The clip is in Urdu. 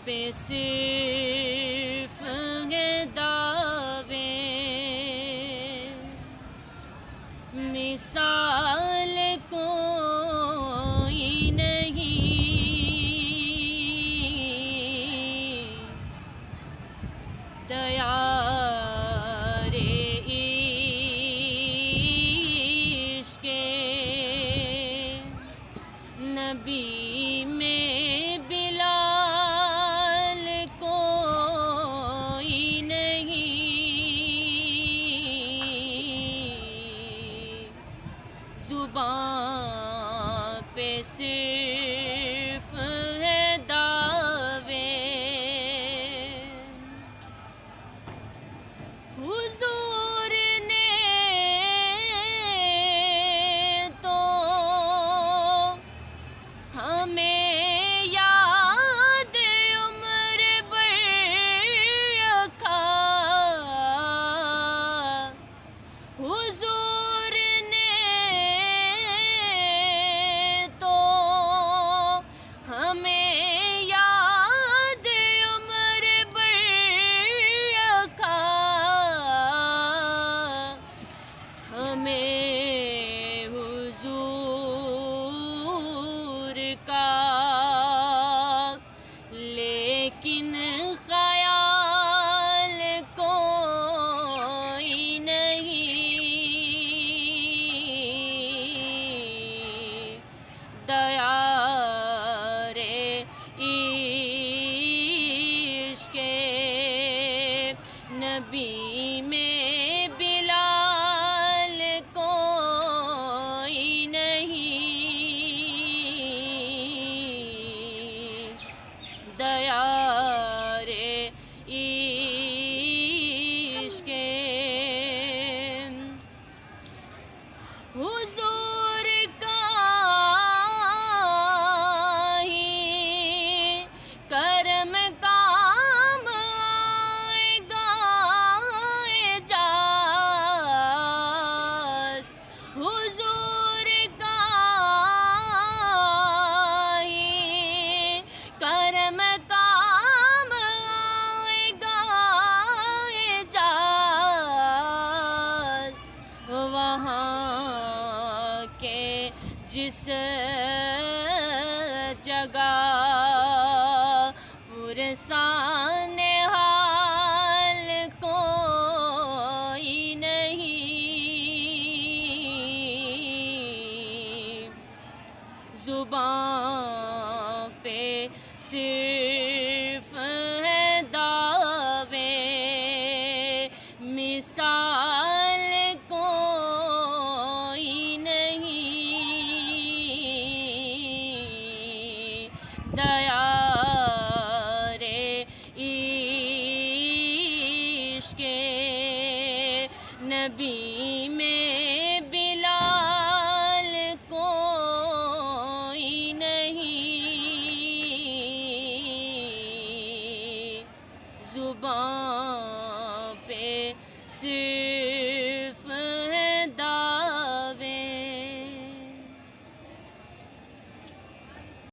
پہ صرف ہے دعوے، مثال کوئی نہیں، دیار عشق نبی میں بلال کوئی نہیں، زبان پہ صرف ہے دعوے، حضور نے تو ہمیں یاد عمر بھر رکھا، حضور نے تو ہمیں یاد عمر بھر رکھا، ہمیں حضور کا لیکن خیال کوئی نہیں، دیار عشق نبی میں بلال کوئی نہیں، دیار عشق حضور کا ہی کرم کام آئے گا اعجاز، حضور کا ہی کرم کام آئے گا اعجاز، وہاں کے جس جگہ پرسان حال کوئی نہیں، زبان پہ صرف ہے دعوے، مثال کوئی نہیں، دیار عشق نبی میں بلال کوئی نہیں، زبان پہ صرف